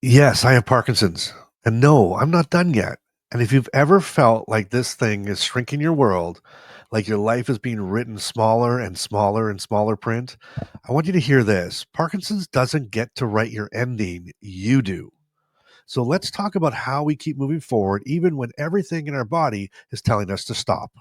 Yes, I have Parkinson's. And no, I'm not done yet. And if you've ever felt like this thing is shrinking your world, like your life is being written smaller and smaller and smaller print, I want you to hear this. Parkinson's doesn't get to write your ending, you do. So let's talk about how we keep moving forward, even when everything in our body is telling us to stop.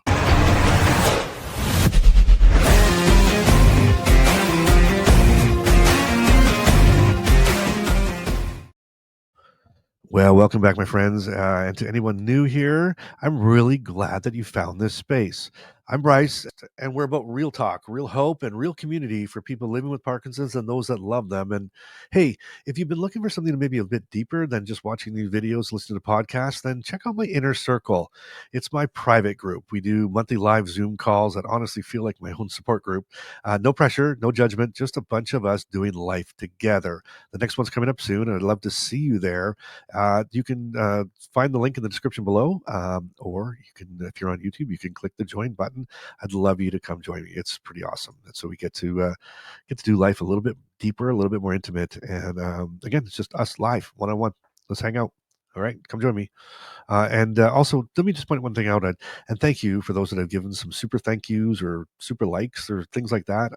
Well, welcome back, my friends. And to anyone new here, I'm really glad that you found this space. I'm Bryce, and we're about real talk, real hope, and real community for people living with Parkinson's and those that love them. And hey, if you've been looking for something maybe a bit deeper than just watching these videos, listening to podcasts, then check out my inner circle. It's my private group. We do monthly live Zoom calls that honestly feel like my own support group. No pressure, no judgment, just a bunch of us doing life together. The next one's coming up soon, and I'd love to see you there. You can find the link in the description below, or you can, if you're on YouTube, you can click the join button. I'd love you to come join me. It's pretty awesome. And so we get to do life a little bit deeper, a little bit more intimate, and again, it's just us live, one on one. Let's hang out. All right, come join me. And also, let me just point one thing out, and thank you for those that have given some super thank yous or super likes or things like that,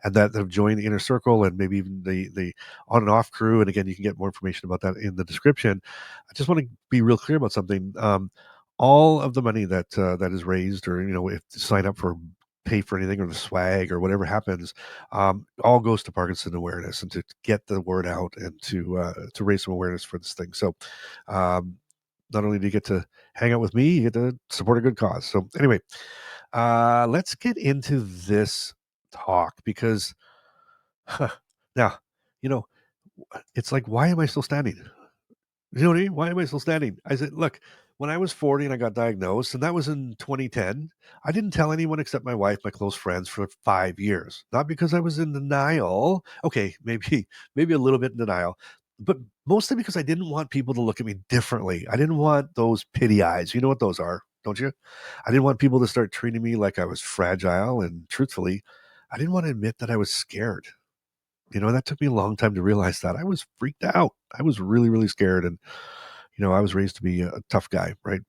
and that have joined the inner circle and maybe even the on and off crew. And again, you can get more information about that in the description. I just want to be real clear about something. All of the money that is raised, or if to sign up for pay for anything or the swag or whatever happens, all goes to Parkinson awareness and to get the word out and to raise some awareness for this thing. So um, not only do you get to hang out with me, you get to support a good cause. So anyway, let's get into this talk because now, you know, it's like, why am I still standing? You know what I mean? Why am I still standing? I said, look, when I was 40 and I got diagnosed, and that was in 2010, I didn't tell anyone except my wife, my close friends for 5 years. Not because I was in denial. Okay, maybe a little bit in denial, but mostly because I didn't want people to look at me differently. I didn't want those pity eyes. You know what those are, don't you? I didn't want people to start treating me like I was fragile. And truthfully, I didn't want to admit that I was scared. That took me a long time to realize that. I was freaked out. I was really, really scared. And I was raised to be a tough guy, right?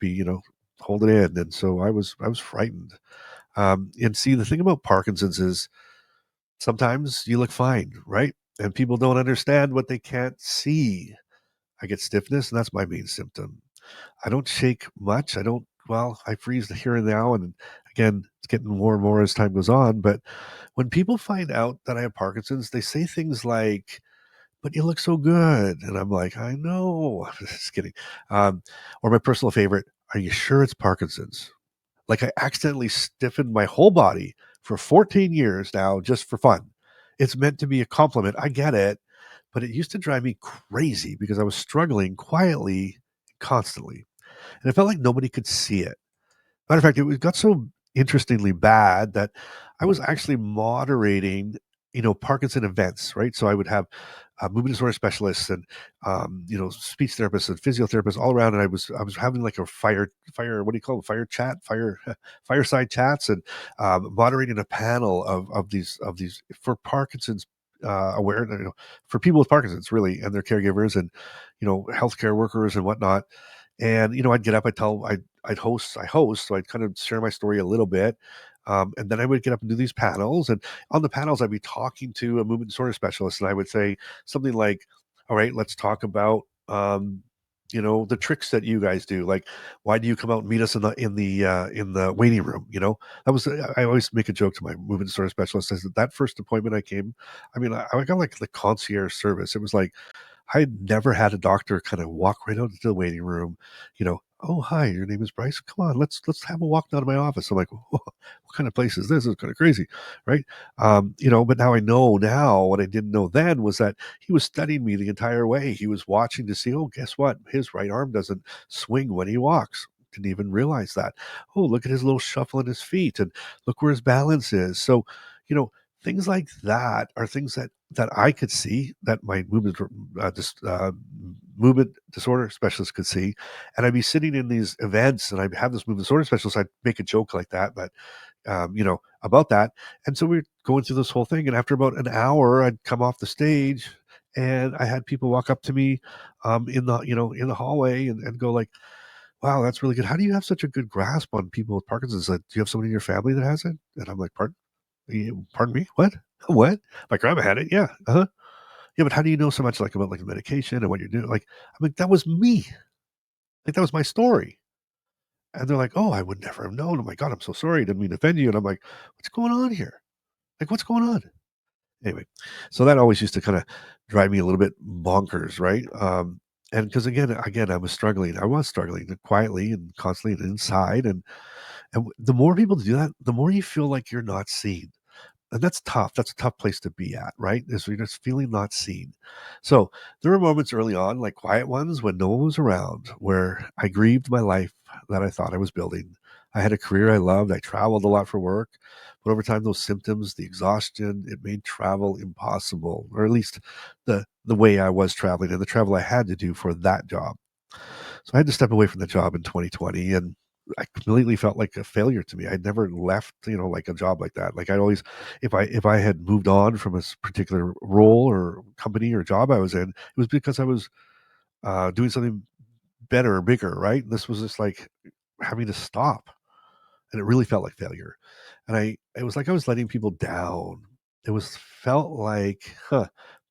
Hold it in. And so I was frightened. And see, the thing about Parkinson's is sometimes you look fine, right? And people don't understand what they can't see. I get stiffness, and that's my main symptom. I don't shake much. Well, I freeze here and now. And again, it's getting more and more as time goes on. But when people find out that I have Parkinson's, they say things like, but you look so good. And I'm like, I know. Just kidding. Or my personal favorite, are you sure it's Parkinson's? Like I accidentally stiffened my whole body for 14 years now just for fun. It's meant to be a compliment. I get it. But it used to drive me crazy because I was struggling quietly, constantly. And it felt like nobody could see it. Matter of fact, it got so interestingly bad that I was actually moderating, Parkinson events, right? So I would have movement disorder specialists and speech therapists and physiotherapists all around, and I was having like a fire what do you call it, fire chat, fireside chats, and moderating a panel of these for Parkinson's awareness, for people with Parkinson's really, and their caregivers, and healthcare workers and whatnot. And I'd get up, I host, so I'd kind of share my story a little bit, and then I would get up and do these panels. And on the panels, I'd be talking to a movement disorder specialist, and I would say something like, "All right, let's talk about." The tricks that you guys do, like why do you come out and meet us in the waiting room? That was, I always make a joke to my movement disorder specialist. I said that first appointment I came, I mean, I got like the concierge service. It was like I'd never had a doctor kind of walk right out into the waiting room, "Oh, hi, your name is Bryce. Come on, let's have a walk down to my office." I'm like, what kind of place is this? It's kind of crazy, right? But now I know now what I didn't know then was that he was studying me the entire way. He was watching to see, oh, guess what? His right arm doesn't swing when he walks. Didn't even realize that. Oh, look at his little shuffle in his feet, and look where his balance is. So, you know, things like that are things that I could see, that my movement disorder specialist could see. And I'd be sitting in these events, and I'd have this movement disorder specialist. I'd make a joke like that, but about that. And so we're going through this whole thing. And after about an hour, I'd come off the stage, And I had people walk up to me in the in the hallway and go like, "Wow, that's really good. How do you have such a good grasp on people with Parkinson's? Like, do you have somebody in your family that has it?" And I'm like, "Pardon? Pardon me? What? What? My grandma had it. Yeah. Uh-huh. Yeah, but how do you know so much like about like the medication and what you're doing?" Like, I'm like, "That was me. Like that was my story." And they're like, "Oh, I would never have known. Oh my God, I'm so sorry. Didn't mean to offend you." And I'm like, "What's going on here? Like, what's going on?" Anyway, so that always used to kind of drive me a little bit bonkers, right? And because again, I was struggling quietly and constantly and inside, and the more people do that, the more you feel like you're not seen. And that's tough. That's a tough place to be at, right? Is you're just feeling not seen. So there were moments early on, like quiet ones when no one was around, where I grieved my life that I thought I was building. I had a career I loved. I traveled a lot for work, but over time, those symptoms, the exhaustion, it made travel impossible, or at least the way I was traveling and the travel I had to do for that job. So I had to step away from the job in 2020, and I completely felt like a failure to me. I'd never left, like a job like that. Like I always, if I had moved on from a particular role or company or job I was in, it was because I was doing something better or bigger, right? This was just like having to stop, and it really felt like failure. And it was like I was letting people down. It was felt like,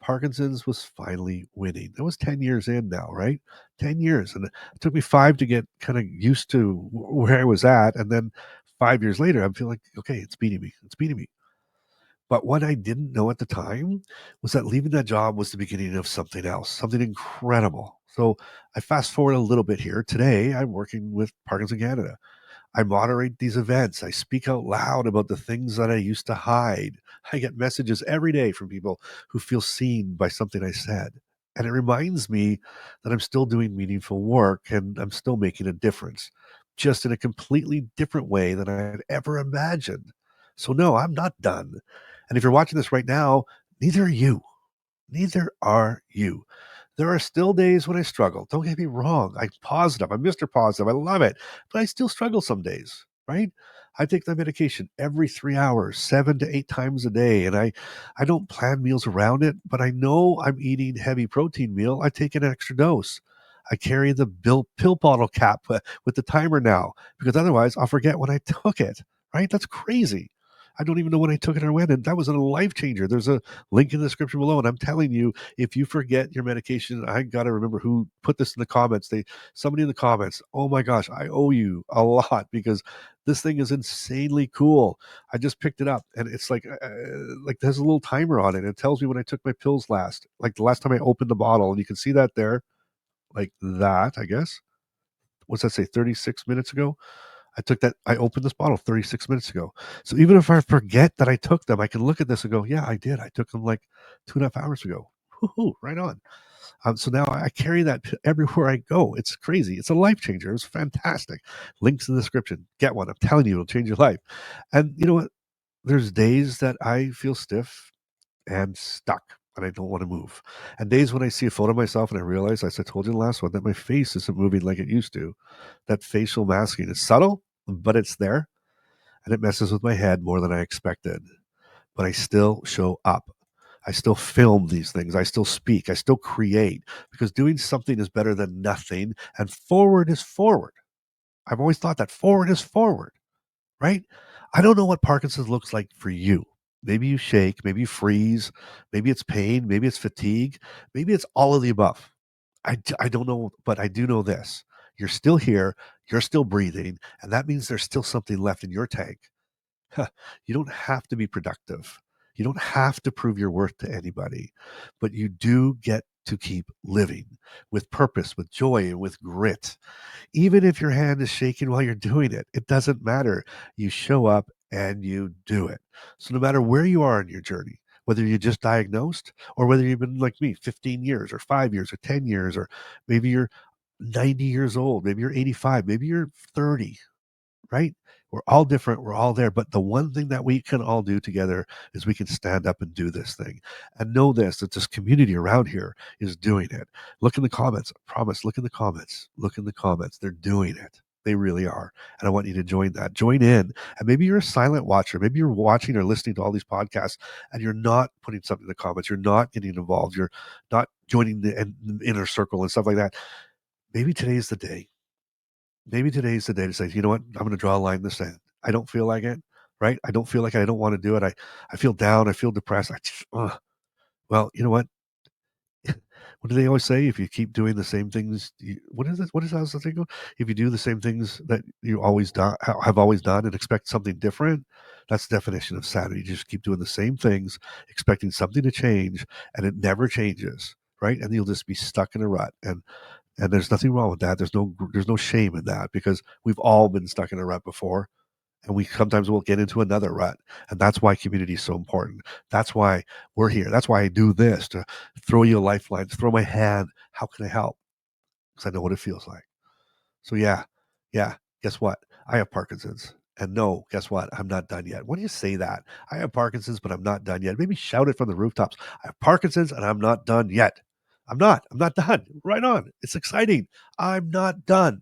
Parkinson's was finally winning. That was 10 years in now, right? 10 years. And it took me 5 to get kind of used to where I was at. And then 5 years later, I'm feeling like, okay, it's beating me. It's beating me. But what I didn't know at the time was that leaving that job was the beginning of something else, something incredible. So I fast forward a little bit here. Today, I'm working with Parkinson Canada. I moderate these events. I speak out loud about the things that I used to hide. I get messages every day from people who feel seen by something I said. And it reminds me that I'm still doing meaningful work and I'm still making a difference, just in a completely different way than I had ever imagined. So, no, I'm not done. And if you're watching this right now, neither are you. Neither are you. There are still days when I struggle. Don't get me wrong. I'm positive. I'm Mr. Positive. I love it. But I still struggle some days, right? I take the medication every 3 hours, 7 to 8 times a day. And I don't plan meals around it, but I know I'm eating heavy protein meal. I take an extra dose. I carry the pill bottle cap with the timer now because otherwise I'll forget when I took it, right? That's crazy. I don't even know when I took it or when. And that was a life changer. There's a link in the description below. And I'm telling you, if you forget your medication, I got to remember who put this in the comments. Somebody in the comments. Oh my gosh, I owe you a lot because this thing is insanely cool. I just picked it up and it's like there's a little timer on it. It tells me when I took my pills last, like the last time I opened the bottle, and you can see that there, like that. I guess what's that say? 36 minutes ago. I opened this bottle 36 minutes ago. So even if I forget that I took them, I can look at this and go, yeah, I did. I took them like 2.5 hours ago. Woohoo, right on. So now I carry that everywhere I go. It's crazy. It's a life changer. It's fantastic. Links in the description. Get one. I'm telling you, it'll change your life. And you know what? There's days that I feel stiff and stuck and I don't want to move. And days when I see a photo of myself and I realize, as I told you in the last one, that my face isn't moving like it used to. That facial masking is subtle, but it's there and it messes with my head more than I expected. But I still show up. I still film these things. I still speak. I still create because doing something is better than nothing. And forward is forward. I've always thought that forward is forward, right? I don't know what Parkinson's looks like for you. Maybe you shake, maybe you freeze, maybe it's pain, maybe it's fatigue, maybe it's all of the above. I don't know, but I do know this. You're still here, you're still breathing, and that means there's still something left in your tank. You don't have to be productive. You don't have to prove your worth to anybody, but you do get to keep living with purpose, with joy, and with grit. Even if your hand is shaking while you're doing it, it doesn't matter. You show up and you do it. So, no matter where you are in your journey, whether you're just diagnosed or whether you've been like me, 15 years or 5 years or 10 years, or maybe you're 90 years old, maybe you're 85, maybe you're 30, right? We're all different. We're all there. But the one thing that we can all do together is we can stand up and do this thing and know this, that this community around here is doing it. Look in the comments. I promise. Look in the comments. Look in the comments. They're doing it. They really are. And I want you to join that. Join in. And maybe you're a silent watcher. Maybe you're watching or listening to all these podcasts and you're not putting something in the comments. You're not getting involved. You're not joining the inner circle and stuff like that. Maybe today's the day. Maybe today's the day to say, you know what? I'm going to draw a line in the sand. I don't feel like it, right? I don't feel like it. I don't want to do it. I feel down. I feel depressed. Well, you know what? What do they always say? If you keep doing the same things, what is it? What is that thing go? If you do the same things that you always done, have always done, and expect something different, that's the definition of sanity. You just keep doing the same things, expecting something to change, and it never changes, right? And you'll just be stuck in a rut. And there's nothing wrong with that. There's no shame in that because we've all been stuck in a rut before, and we sometimes will get into another rut. And that's why community is so important. That's why we're here. That's why I do this, to throw you a lifeline, to throw my hand. How can I help? Because I know what it feels like. So yeah, guess what? I have Parkinson's. And no, guess what? I'm not done yet. Why do you say that? I have Parkinson's, but I'm not done yet. Maybe shout it from the rooftops. I have Parkinson's and I'm not done yet. I'm not. I'm not done. Right on. It's exciting. I'm not done.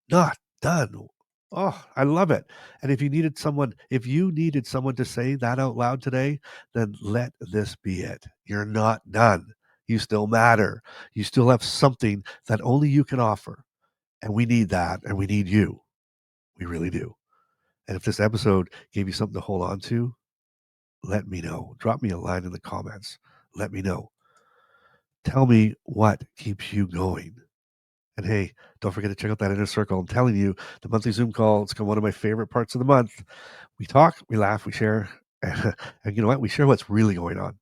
Not done. Oh, I love it. And if you needed someone to say that out loud today, then let this be it. You're not done. You still matter. You still have something that only you can offer. And we need that. And we need you. We really do. And if this episode gave you something to hold on to, let me know. Drop me a line in the comments. Let me know. Tell me what keeps you going. And hey, don't forget to check out that inner circle. I'm telling you, the monthly Zoom call, it's one of my favorite parts of the month. We talk, we laugh, we share. And you know what? We share what's really going on.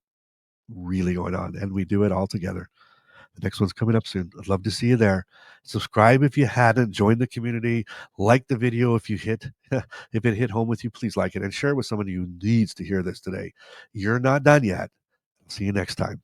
And we do it all together. The next one's coming up soon. I'd love to see you there. Subscribe if you hadn't. Join the community. Like the video if if it hit home with you, please like it and share it with someone who needs to hear this today. You're not done yet. See you next time.